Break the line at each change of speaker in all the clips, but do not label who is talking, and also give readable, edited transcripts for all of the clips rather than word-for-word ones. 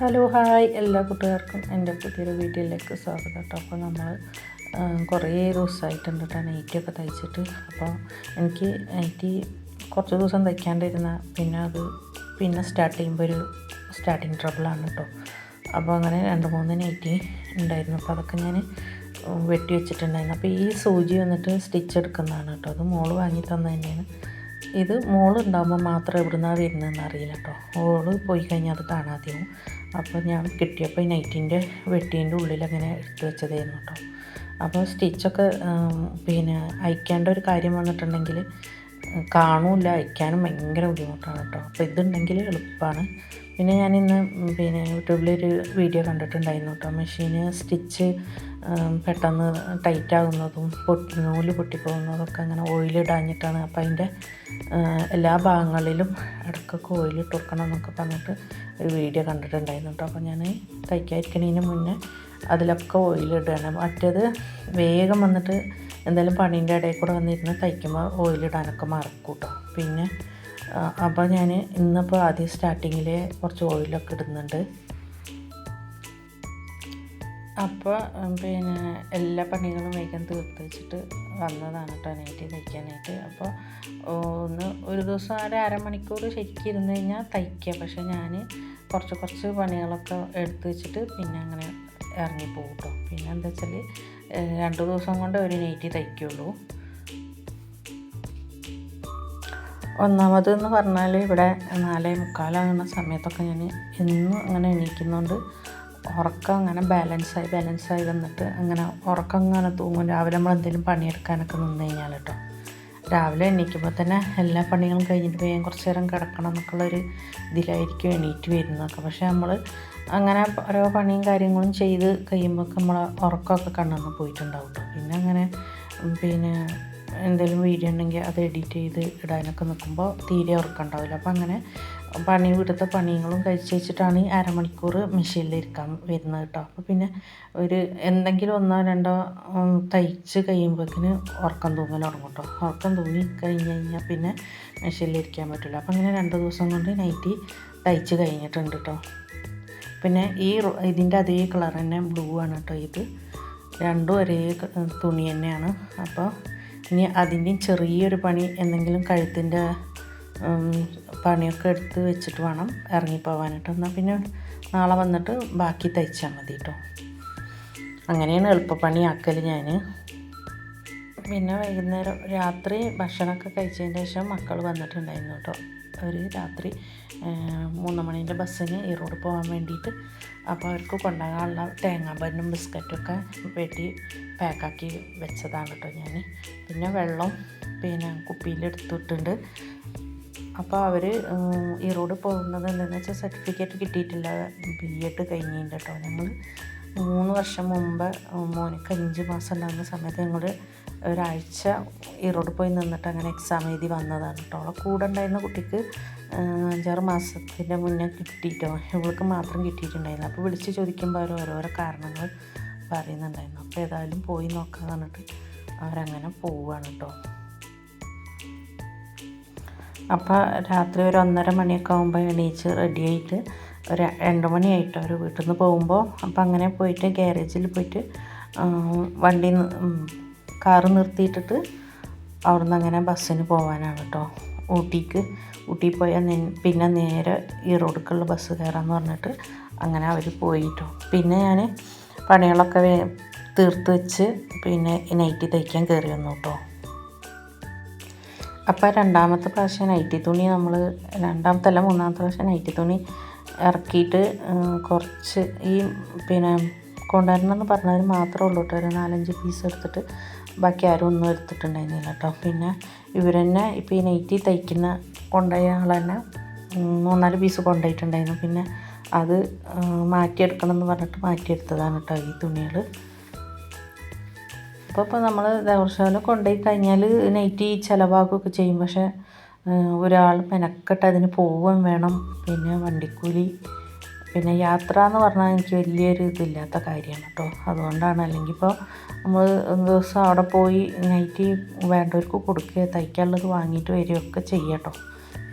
Hello hi എല്ലാ കൂട്ടുകാർക്കും എൻ്റെ പുതിയൊരു വീഡിയോയിലേക്ക് സ്വാഗതം കേട്ടോ. അപ്പോൾ നമ്മൾ കുറേ ദിവസമായിട്ടുണ്ട് കേട്ടോ നൈറ്റിയൊക്കെ തയ്ച്ചിട്ട്. അപ്പോൾ എനിക്ക് നൈറ്റി കുറച്ച് ദിവസം തയ്ക്കാണ്ടിരുന്ന പിന്നെ സ്റ്റാർട്ട് ചെയ്യുമ്പോൾ ഒരു സ്റ്റാർട്ടിങ് ട്രബിളാണ് കേട്ടോ. അപ്പോൾ അങ്ങനെ 2-3 നൈറ്റി ഉണ്ടായിരുന്നു. അപ്പോൾ അതൊക്കെ ഞാൻ വെട്ടി വെച്ചിട്ടുണ്ടായിരുന്നു. അപ്പോൾ ഈ സൂചി വന്നിട്ട് സ്റ്റിച്ച് എടുക്കുന്നതാണ് കേട്ടോ. അത് മോള് വാങ്ങി തന്നെ തന്നെയാണ്. ഇത് മോളുണ്ടാകുമ്പോൾ മാത്രം എവിടുന്നാണ് വരുന്നതെന്ന് അറിയില്ല കേട്ടോ. മോള് പോയി കഴിഞ്ഞാൽ അത് കാണാതെയാവും. അപ്പോൾ ഞാൻ കിട്ടിയപ്പോൾ ഈ നൈറ്റിൻ്റെ വെട്ടീൻ്റെ ഉള്ളിൽ അങ്ങനെ എടുത്ത് വെച്ചതായിരുന്നു കേട്ടോ. അപ്പോൾ സ്റ്റിച്ചൊക്കെ അയക്കേണ്ട ഒരു കാര്യം വന്നിട്ടുണ്ടെങ്കിൽ കാണൂല, അയക്കാനും ഭയങ്കര ബുദ്ധിമുട്ടാണ് കേട്ടോ. അപ്പോൾ ഇതുണ്ടെങ്കിൽ എളുപ്പമാണ്. പിന്നെ ഞാനിന്ന് യൂട്യൂബിലൊരു വീഡിയോ കണ്ടിട്ടുണ്ടായിരുന്നു കേട്ടോ. മെഷീന് സ്റ്റിച്ച് പെട്ടെന്ന് ടൈറ്റാകുന്നതും നൂല് പൊട്ടിപ്പോകുന്നതൊക്കെ അങ്ങനെ ഓയിലിടാഞ്ഞിട്ടാണ്. അപ്പോൾ അതിൻ്റെ എല്ലാ ഭാഗങ്ങളിലും ഇടയ്ക്കൊക്കെ ഓയിലിട്ട് കൊടുക്കണം എന്നൊക്കെ പറഞ്ഞിട്ട് ഒരു വീഡിയോ കണ്ടിട്ടുണ്ടായിരുന്നു കേട്ടോ. അപ്പോൾ ഞാൻ തയ്ക്കാതിരിക്കുന്നതിന് മുന്നേ അതിലൊക്കെ ഓയിലിടുകയാണ്. മറ്റേത് വേഗം വന്നിട്ട് എന്തായാലും പണീൻ്റെ ഇടയിൽ കൂടെ വന്നിരുന്ന് തയ്ക്കുമ്പോൾ ഓയിലിടാനൊക്കെ മറക്കും കേട്ടോ. പിന്നെ അപ്പോൾ ഞാൻ ഇന്നിപ്പോൾ ആദ്യം സ്റ്റാർട്ടിങ്ങിൽ കുറച്ച് ഓയിലൊക്കെ ഇടുന്നുണ്ട്. അപ്പോൾ എല്ലാ പണികളും വേഗം തീർത്ത് വെച്ചിട്ട് വന്നതാണ് കേട്ടോ നൈറ്റി തയ്ക്കാനായിട്ട്. അപ്പോൾ ഒരു ദിവസം അരമണിക്കൂർ ശരിക്കും ഇരുന്ന് കഴിഞ്ഞാൽ തയ്ക്കുക. പക്ഷേ ഞാൻ കുറച്ച് പണികളൊക്കെ എടുത്ത് വെച്ചിട്ട് പിന്നെ അങ്ങനെ ഇറങ്ങിപ്പോകും കേട്ടോ. പിന്നെ എന്താ വെച്ചാൽ 2 ദിവസം കൊണ്ട് ഒരു നൈറ്റി തയ്ക്കുള്ളൂ. ഒന്നാമതെന്ന് പറഞ്ഞാൽ ഇവിടെ 4:45 സമയത്തൊക്കെ ഞാൻ എന്നും അങ്ങനെ എണീക്കുന്നതുകൊണ്ട് ഉറക്കം അങ്ങനെ ബാലൻസായി വന്നിട്ട് അങ്ങനെ ഉറക്കം അങ്ങനെ തൂങ്ങും. രാവിലെ നമ്മൾ എന്തെങ്കിലും പണിയെടുക്കാനൊക്കെ നിന്ന് കഴിഞ്ഞാൽ കേട്ടോ. രാവിലെ എണീക്കുമ്പോൾ തന്നെ എല്ലാ പണികളും കഴിഞ്ഞിട്ട് വേഗം കുറച്ച് നേരം കിടക്കണം എന്നൊക്കെയുള്ളൊരു ഇതിലായിരിക്കും എണീറ്റ് വരുന്നതൊക്കെ. പക്ഷേ നമ്മൾ അങ്ങനെ ഓരോ പണിയും കാര്യങ്ങളും ചെയ്ത് കഴിയുമ്പോൾ നമ്മൾ ഉറക്കമൊക്കെ കണ്ണെന്ന് പോയിട്ടുണ്ടാവും കേട്ടോ. പിന്നെ അങ്ങനെ എന്തെങ്കിലും വീഡിയോ ഉണ്ടെങ്കിൽ അത് എഡിറ്റ് ചെയ്ത് ഇടാനൊക്കെ നിൽക്കുമ്പോൾ തീരെ ഉറക്കമുണ്ടാവില്ല. അപ്പോൾ അങ്ങനെ വീട്ടിലത്തെ പണികളും കഴിച്ച് വെച്ചിട്ടാണ് 1/2 മണിക്കൂർ മെഷീനിലിരിക്കാൻ വരുന്നത് കേട്ടോ. അപ്പോൾ പിന്നെ എന്തെങ്കിലും 1-2 തയ്ച്ച് കഴിയുമ്പോഴേക്കിന് ഉറക്കം തൂങ്ങൽ തുടങ്ങും കേട്ടോ. ഉറക്കം തൂങ്ങി കഴിഞ്ഞാൽ പിന്നെ മെഷീനിലിരിക്കാൻ പറ്റില്ല. അപ്പോൾ അങ്ങനെ 2 ദിവസം കൊണ്ട് നൈറ്റി തയ്ച്ച് കഴിഞ്ഞിട്ടുണ്ട് കേട്ടോ. പിന്നെ ഇതിൻ്റെ അതേ കളർ തന്നെ ബ്ലൂ ആണ് കേട്ടോ. ഇത് രണ്ടും ഒരേ തുണി തന്നെയാണ്. അപ്പോൾ ഇനി അതിൻ്റെയും ചെറിയൊരു പണി എന്തെങ്കിലും കഴുത്തിൻ്റെ പണിയൊക്കെ എടുത്ത് വെച്ചിട്ട് വേണം ഇറങ്ങിപ്പോവാനായിട്ട്. എന്നാൽ പിന്നെ നാളെ വന്നിട്ട് ബാക്കി തയ്ച്ചാൽ മതി കേട്ടോ. അങ്ങനെയാണ് എളുപ്പപ്പണിയാക്കൽ ഞാൻ. പിന്നെ വൈകുന്നേരം രാത്രി ഭക്ഷണമൊക്കെ കഴിച്ചതിന് ശേഷം മക്കൾ വന്നിട്ടുണ്ടായിരുന്നു കേട്ടോ. ഒരു രാത്രി 3 മണീൻ്റെ ബസ്സിന് ഈറോഡ് പോകാൻ വേണ്ടിയിട്ട്. അപ്പോൾ അവർക്ക് കൊണ്ടുപോകാനുള്ള തേങ്ങാപ്പന്നും ബിസ്ക്കറ്റൊക്കെ വെട്ടി പാക്കാക്കി വെച്ചതാണ് കേട്ടോ ഞാൻ. പിന്നെ വെള്ളം കുപ്പിയിലെടുത്തിട്ടുണ്ട്. അപ്പോൾ അവർ ഈറോഡ് പോകുന്നത് എന്താണെന്ന് വെച്ചാൽ സർട്ടിഫിക്കറ്റ് കിട്ടിയിട്ടില്ല, BEd കഴിഞ്ഞതിൻ്റെ കേട്ടോ. ഞങ്ങൾ 3 വർഷം മുമ്പ് മോനിക്ക് 5 മാസം ഉണ്ടാകുന്ന സമയത്ത് ഞങ്ങൾ ഒരാഴ്ച ഈറോഡ് പോയി നിന്നിട്ട് അങ്ങനെ എക്സാം എഴുതി വന്നതാണ് കേട്ടോ. അവളെ കൂടെ ഉണ്ടായിരുന്ന കുട്ടിക്ക് 5-6 മാസത്തിൻ്റെ മുന്നേ കിട്ടിയിട്ടോ. ഇവൾക്ക് മാത്രം കിട്ടിയിട്ടുണ്ടായിരുന്നു. അപ്പോൾ വിളിച്ച് ചോദിക്കുമ്പോൾ അവർ ഓരോരോ കാരണങ്ങൾ പറയുന്നുണ്ടായിരുന്നു. അപ്പോൾ ഏതായാലും പോയി നോക്കാൻ പറഞ്ഞിട്ട് അവരങ്ങനെ പോവുകയാണ് കേട്ടോ. അപ്പോൾ രാത്രി ഒരു 1:30 മണിയൊക്കെ ആകുമ്പോൾ എണീച്ച് റെഡിയായിട്ട് ഒരു 2 മണിയായിട്ട് അവർ വീട്ടിൽ നിന്ന് പോകുമ്പോൾ. അപ്പോൾ അങ്ങനെ പോയിട്ട് ഗ്യാരേജിൽ പോയിട്ട് കാറ് നിർത്തിയിട്ടിട്ട് അവിടുന്ന് അങ്ങനെ ബസ്സിന് പോകാനാണ് കേട്ടോ. ഊട്ടി പോയാൽ പിന്നെ നേരെ ഈറോഡിലേക്കുള്ള ബസ് കയറാമെന്ന് പറഞ്ഞിട്ട് അങ്ങനെ അവർ പോയിട്ടോ. പിന്നെ ഞാൻ പണികളൊക്കെ തീർത്ത് വെച്ച് പിന്നെ നൈറ്റി തയ്ക്കാൻ കയറി വന്നു കേട്ടോ. അപ്പോൾ 2ാമത്തെ പ്രാവശ്യം നൈറ്റി തുണി മൂന്നാമത്തെ പ്രാവശ്യം നൈറ്റി തുണി ഇറക്കിയിട്ട് കുറച്ച് കൊണ്ടുവരണമെന്ന് പറഞ്ഞവർ മാത്രമേ ഉള്ളൂ കേട്ടോ. ഒരു 4-5 പീസ് എടുത്തിട്ട് ബാക്കി ആരും ഒന്നും എടുത്തിട്ടുണ്ടായിരുന്നില്ല കേട്ടോ. പിന്നെ ഇവർ തന്നെ ഇപ്പോൾ ഈ നൈറ്റി തയ്ക്കുന്ന കൊണ്ടുപോയ ആൾ തന്നെ 3-4 പീസ് കൊണ്ടുപോയിട്ടുണ്ടായിരുന്നു. പിന്നെ അത് മാറ്റിയെടുക്കണം എന്ന് പറഞ്ഞിട്ട് മാറ്റിയെടുത്തതാണ് കേട്ടോ ഈ തുണികൾ. അപ്പോൾ നമ്മൾ ദിവസം കൊണ്ടുപോയി കഴിഞ്ഞാൽ നൈറ്റി ചിലവാക്കുകയൊക്കെ ചെയ്യും. പക്ഷേ ഒരാൾ മെനക്കെട്ട് അതിന് പോവുകയും വേണം. പിന്നെ വണ്ടിക്കൂലി, പിന്നെ യാത്ര എന്ന് പറഞ്ഞാൽ എനിക്ക് വലിയൊരു ഇതില്ലാത്ത കാര്യമാണ് കേട്ടോ. അതുകൊണ്ടാണ്. അല്ലെങ്കിൽ ഇപ്പോൾ നമ്മൾ ദിവസം അവിടെ പോയി നൈറ്റി വേണ്ടവർക്ക് കൊടുക്കുക, തയ്ക്കാനുള്ളത് വാങ്ങിയിട്ട് വരികയൊക്കെ ചെയ്യാം കേട്ടോ.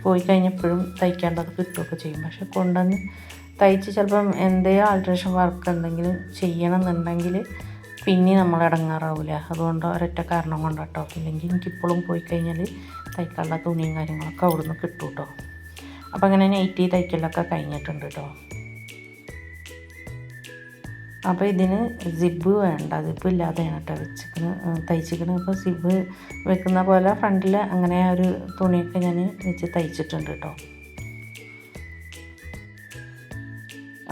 പോയി കഴിഞ്ഞപ്പോഴും തയ്ക്കേണ്ടത് കിട്ടുകയൊക്കെ ചെയ്യും. പക്ഷെ കൊണ്ടുവന്ന് തയ്ച്ച് ചിലപ്പം എന്തെങ്കിലും ആൾട്രേഷൻ വർക്ക് എന്തെങ്കിലും ചെയ്യണമെന്നുണ്ടെങ്കിൽ പിന്നെ നമ്മൾ ഇടങ്ങാറാവില്ല. അതുകൊണ്ട് ഒരൊറ്റ കാരണം കൊണ്ടാട്ടോ. ഇല്ലെങ്കിൽ എനിക്കിപ്പോഴും പോയി കഴിഞ്ഞാൽ തയ്ക്കാനുള്ള തുണിയും കാര്യങ്ങളൊക്കെ അവിടുന്ന് കിട്ടും കേട്ടോ. അപ്പോൾ അങ്ങനെ നൈറ്റി തയ്ക്കലൊക്കെ കഴിഞ്ഞിട്ടുണ്ട് കേട്ടോ. അപ്പോൾ ഇതിന് സിബ് വേണ്ട, സിബ് ഇല്ലാതെയാണ് കേട്ടോ തയ്ച്ചിരിക്കുന്നത്. അപ്പോൾ സിബ് വെക്കുന്ന പോലെ ഫ്രണ്ടിൽ അങ്ങനെ ഒരു തുണിയൊക്കെ ഞാൻ വെച്ച് തയ്ച്ചിട്ടുണ്ട് കേട്ടോ.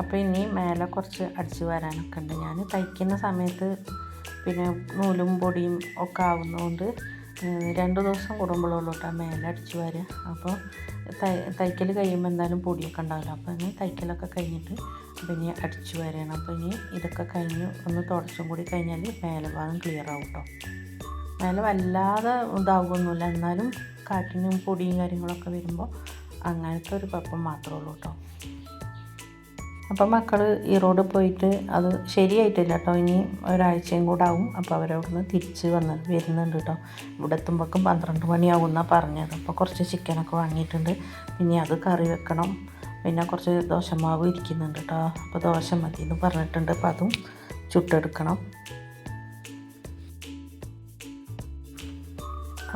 അപ്പോൾ ഇനി മേലെ കുറച്ച് അടിച്ച് വരാനൊക്കെ ഉണ്ട്. ഞാൻ തയ്ക്കുന്ന സമയത്ത് പിന്നെ നൂലും പൊടിയും ഒക്കെ ആവുന്നതുകൊണ്ട് 2 ദിവസം കൂടുമ്പോഴുള്ളൂ കേട്ടോ മേലെ അടിച്ച് വരിക. അപ്പോൾ തയ്ക്കൽ കഴിയുമ്പോൾ എന്തായാലും പൊടിയൊക്കെ ഉണ്ടാവില്ല. അപ്പോൾ ഇനി തയ്ക്കലൊക്കെ കഴിഞ്ഞിട്ട് പിന്നെ അടിച്ച് വരികയാണ്. അപ്പോൾ ഇനി ഇതൊക്കെ കഴിഞ്ഞ് ഒന്ന് തുടച്ചും കൂടി കഴിഞ്ഞാൽ മേലെ ഭാഗം ക്ലിയർ ആവും കേട്ടോ. മേലെ വല്ലാതെ ഇതാവുമൊന്നുമില്ല, എന്നാലും കാറ്റിനും പൊടിയും കാര്യങ്ങളൊക്കെ വരുമ്പോൾ അങ്ങനത്തെ ഒരു കുഴപ്പം മാത്രമേ ഉള്ളൂ കേട്ടോ. അപ്പം മക്കൾ ഈറോഡ് പോയിട്ട് അത് ശരിയായിട്ടില്ല കേട്ടോ. ഇനി ഒരാഴ്ചയും കൂടെ ആവും. അപ്പോൾ അവരവിടുന്ന് തിരിച്ച് വരുന്നുണ്ട് കേട്ടോ. ഇവിടെ എത്തുമ്പോഴേക്കും 12 മണിയാവും എന്നാണ് പറഞ്ഞത്. അപ്പോൾ കുറച്ച് ചിക്കനൊക്കെ വാങ്ങിയിട്ടുണ്ട്. പിന്നെ അത് കറി വെക്കണം. പിന്നെ കുറച്ച് ദോശമാവ് ഇരിക്കുന്നുണ്ട് കേട്ടോ. അപ്പോൾ ദോശ മതി എന്ന് പറഞ്ഞിട്ടുണ്ട്. അപ്പോൾ അതും ചുട്ടെടുക്കണം.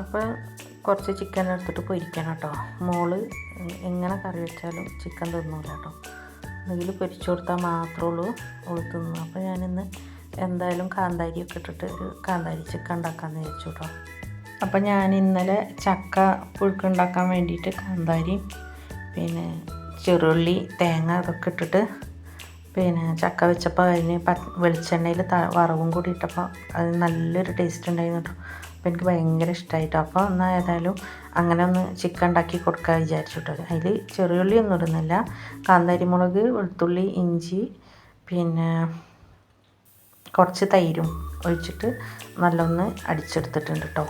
അപ്പോൾ കുറച്ച് ചിക്കൻ എടുത്തിട്ട് പൊരിക്കണം കേട്ടോ. മോള് എങ്ങനെ കറി വെച്ചാലും ചിക്കൻ തിന്നൂല കേട്ടോ. എന്തെങ്കിലും പൊരിച്ചു കൊടുത്താൽ മാത്രമേ ഉള്ളൂ ഓൾ തിന്നു. അപ്പോൾ ഞാനിന്ന് എന്തായാലും കാന്താരിയൊക്കെ ഇട്ടിട്ട് ഒരു കാന്താരി ചിക്കൻ ഉണ്ടാക്കാമെന്ന് വിചാരിച്ചു കേട്ടോ. അപ്പോൾ ഞാൻ ഇന്നലെ ചക്ക പുഴുക്കുണ്ടാക്കാൻ വേണ്ടിയിട്ട് കാന്താരിയും പിന്നെ ചെറുള്ളി തേങ്ങ അതൊക്കെ ഇട്ടിട്ട് പിന്നെ ചക്ക വെച്ചപ്പോൾ അതിന് വെളിച്ചെണ്ണയിൽ വറവും കൂടി ഇട്ടപ്പോൾ അത് നല്ലൊരു ടേസ്റ്റ് ഉണ്ടായിരുന്നു കേട്ടോ. അപ്പോൾ എനിക്ക് ഭയങ്കര ഇഷ്ടമായിട്ടോ. അപ്പോൾ എന്നാൽ ഏതായാലും അങ്ങനെ ഒന്ന് ചിക്കൻ ഉണ്ടാക്കി കൊടുക്കാൻ വിചാരിച്ചു കേട്ടോ. അതിൽ ചെറിയുള്ളി ഒന്നും ഇടുന്നില്ല. കാന്താരി മുളക്, വെളുത്തുള്ളി, ഇഞ്ചി, പിന്നെ കുറച്ച് തൈരും ഒഴിച്ചിട്ട് നല്ലൊന്ന് അടിച്ചെടുത്തിട്ടുണ്ട് കേട്ടോ.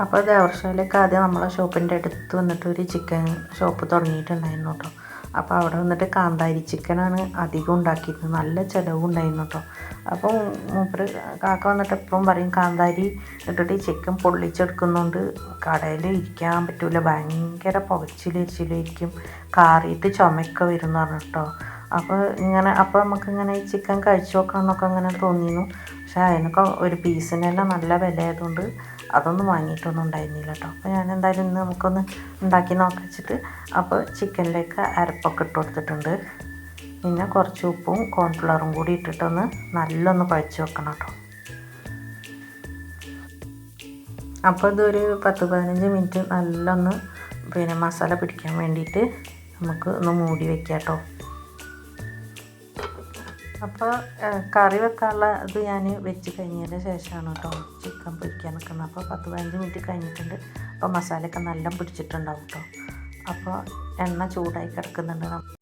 അപ്പോൾ ദേവർശാലയ്ക്ക് ആദ്യം നമ്മളെ ഷോപ്പിൻ്റെ അടുത്ത് വന്നിട്ട് ഒരു ചിക്കൻ ഷോപ്പ് തുടങ്ങിയിട്ടുണ്ടായിരുന്നു കേട്ടോ. അപ്പോൾ അവിടെ വന്നിട്ട് കാന്താരി ചിക്കനാണ് അധികം ഉണ്ടാക്കിയിരുന്നത്. നല്ല ചിലവുണ്ടായിരുന്നു കേട്ടോ. അപ്പോൾ മൂപ്പര് കാക്ക വന്നിട്ട് എപ്പോഴും പറയും കാന്താരി ഇട്ടിട്ട് ചിക്കൻ പൊള്ളിച്ചെടുക്കുന്നതുകൊണ്ട് കടയിൽ ഇരിക്കാൻ പറ്റില്ല, ഭയങ്കര പുകച്ചിലിരിക്കും, കാറിയിട്ട് ചുമയൊക്കെ വരും എന്ന് പറഞ്ഞു കേട്ടോ. അപ്പോൾ നമുക്കിങ്ങനെ ഈ ചിക്കൻ കഴിച്ചു നോക്കണം എന്നൊക്കെ അങ്ങനെ തോന്നിയിരുന്നു. പക്ഷേ അതിനൊക്കെ ഒരു പീസിനെല്ലാം നല്ല വിലയായതുകൊണ്ട് അതൊന്നും വാങ്ങിയിട്ടൊന്നും ഉണ്ടായിരുന്നില്ല കേട്ടോ. അപ്പോൾ ഞാൻ എന്തായാലും ഇന്ന് നമുക്കൊന്ന് ഉണ്ടാക്കി നോക്കിച്ചിട്ട് അപ്പോൾ ചിക്കനിലേക്ക് അരപ്പൊക്കെ ഇട്ട് കൊടുത്തിട്ടുണ്ട്. പിന്നെ കുറച്ച് ഉപ്പും കോൺഫ്ലവറും കൂടി ഇട്ടിട്ടൊന്ന് നല്ലൊന്ന് കുഴച്ച് വെക്കണം കേട്ടോ. അപ്പോൾ ഇതൊരു 10-15 മിനിറ്റ് നല്ലൊന്ന് പിന്നെ മസാല പിടിക്കാൻ വേണ്ടിയിട്ട് നമുക്ക് ഒന്ന് മൂടി വെക്കാം കേട്ടോ. അപ്പോൾ കറി വെക്കാനുള്ള ഇത് ഞാൻ വെച്ച് കഴിഞ്ഞതിന് ശേഷമാണ് കേട്ടോ ചിക്കൻ പൊരിക്കാൻ നിൽക്കുന്നത്. അപ്പോൾ 10-15 മിനിറ്റ് കഴിഞ്ഞിട്ടുണ്ട്. അപ്പോൾ മസാലയൊക്കെ നല്ല പിടിച്ചിട്ടുണ്ടാവും കേട്ടോ. അപ്പോൾ എണ്ണ ചൂടായി കിടക്കുന്നുണ്ട്.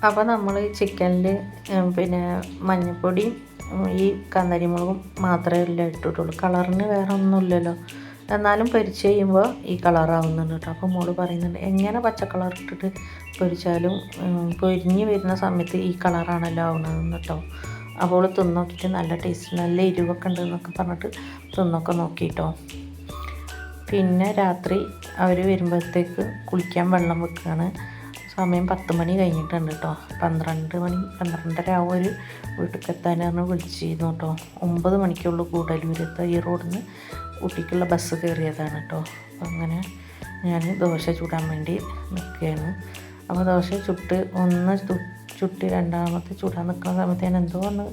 അപ്പോൾ നമ്മൾ ചിക്കനിൽ പിന്നെ മഞ്ഞൾപ്പൊടിയും ഈ കാന്താരിമുളകും മാത്രമേ ഇട്ടിട്ടുള്ളൂ. കളറിന് വേറെ ഒന്നുമില്ലല്ലോ. എന്നാലും പൊരിച്ച് കഴിയുമ്പോൾ ഈ കളറാവുന്നുണ്ട് കേട്ടോ. അപ്പോൾ മോള് പറയുന്നുണ്ട് എങ്ങനെ പച്ച കളർ ഇട്ടിട്ട് പൊരിച്ചാലും പൊരിഞ്ഞ് വരുന്ന സമയത്ത് ഈ കളറാണല്ലോ ആവുന്നതെന്ന് കേട്ടോ. അപ്പോൾ തിന്നോക്കിയിട്ട് നല്ല ടേസ്റ്റ്, നല്ല എരിവൊക്കെ ഉണ്ടെന്നൊക്കെ പറഞ്ഞിട്ട് തിന്നൊക്കെ നോക്കിയിട്ടോ. പിന്നെ രാത്രി അവർ വരുമ്പോഴത്തേക്ക് കുളിക്കാൻ വെള്ളം വെക്കുകയാണ്. സമയം 10 മണി കഴിഞ്ഞിട്ടുണ്ട് കേട്ടോ. 12:12:30 ആവും ഒരു വീട്ടിലേക്ക് എത്താനാണ് വിളിച്ചിരുന്നു കേട്ടോ. 9 മണിക്കുള്ള കൂടല്ലൂരെത്തുക. ഈ റോഡിൽ നിന്ന് ഊട്ടിക്കുള്ള ബസ് കയറിയതാണ് കേട്ടോ. അപ്പം അങ്ങനെ ഞാൻ ദോശ ചൂടാൻ വേണ്ടി നിൽക്കുകയാണ്. അപ്പോൾ ദോശ ചുട്ട് രണ്ടാമത്തെ ചൂടാൻ നിൽക്കുന്ന സമയത്ത് ഞാൻ എന്തോ ഒന്ന്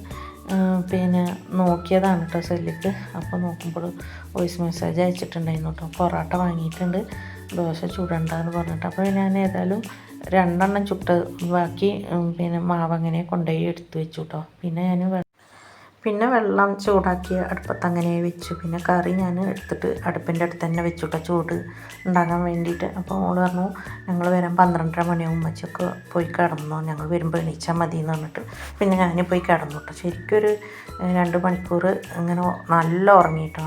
പിന്നെ നോക്കിയതാണ് കേട്ടോ സെല്ലിക്ക്. അപ്പോൾ നോക്കുമ്പോൾ വോയിസ് മെസ്സേജ് അയച്ചിട്ടുണ്ടായിരുന്നു കേട്ടോ. പൊറോട്ട വാങ്ങിയിട്ടുണ്ട്, ദോശ ചൂടണ്ടെന്ന് പറഞ്ഞിട്ട്. അപ്പോൾ ഞാൻ ഏതായാലും 2 എണ്ണം ചുട്ട് ബാക്കി പിന്നെ മാവ് അങ്ങനെ കൊണ്ടുപോയി എടുത്ത് വെച്ചു കേട്ടോ. പിന്നെ വെള്ളം ചൂടാക്കി അടുപ്പത്ത് അങ്ങനെ വെച്ചു. പിന്നെ കറി ഞാൻ എടുത്തിട്ട് അടുപ്പിൻ്റെ അടുത്ത് തന്നെ വെച്ചു കേട്ടോ, ചൂട് ഉണ്ടാകാൻ വേണ്ടിയിട്ട്. അപ്പോൾ ഓള് പറഞ്ഞു ഞങ്ങൾ വരാൻ 12:30 മണിയാവും, ഉമ്മച്ചൊക്കെ പോയി കിടന്നു, ഞങ്ങൾ വരുമ്പോൾ എണീച്ചാൽ മതി എന്ന് പറഞ്ഞിട്ട് പിന്നെ ഞാൻ പോയി കിടന്നു കേട്ടോ. ശരിക്കൊരു 2 മണിക്കൂർ ഇങ്ങനെ നല്ല ഉറങ്ങിയിട്ടോ.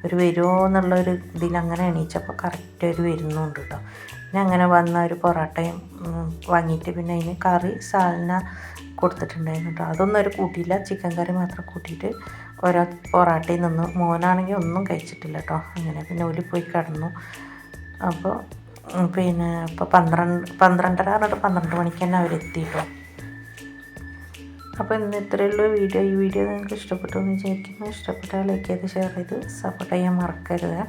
ഒരു വരുമോ എന്നുള്ളൊരു ഇതിലങ്ങനെ എണീച്ചപ്പോൾ കറക്റ്റ് ഒരു വരുന്നുണ്ട് കേട്ടോ. പിന്നെ അങ്ങനെ വന്ന ഒരു പൊറോട്ടയും വാങ്ങിയിട്ട് പിന്നെ അതിന് കറി സാലന കൊടുത്തിട്ടുണ്ടായിരുന്നു കേട്ടോ. അതൊന്നും അവർ കൂട്ടിയില്ല, ചിക്കൻ കറി മാത്രം കൂട്ടിയിട്ട് ഓരോ പൊറോട്ടയിൽ നിന്ന്. മോനാണെങ്കിൽ ഒന്നും കഴിച്ചിട്ടില്ല കേട്ടോ. അങ്ങനെ പിന്നെ ഓല് പോയി കിടന്നു. അപ്പോൾ പിന്നെ ഇപ്പോൾ 12:30 മണിക്ക് തന്നെ അവരെത്തി കേട്ടോ. അപ്പോൾ ഇന്ന് ഇത്രയുള്ള വീഡിയോ. ഈ വീഡിയോ നിങ്ങൾക്ക് ഇഷ്ടപ്പെട്ടു എന്ന് വിചാരിക്കുന്നു. ഇഷ്ടപ്പെട്ടാൽ ലൈക്ക് ചെയ്ത് ഷെയർ ചെയ്ത് സപ്പോർട്ട് ചെയ്യാൻ മറക്കരുത്.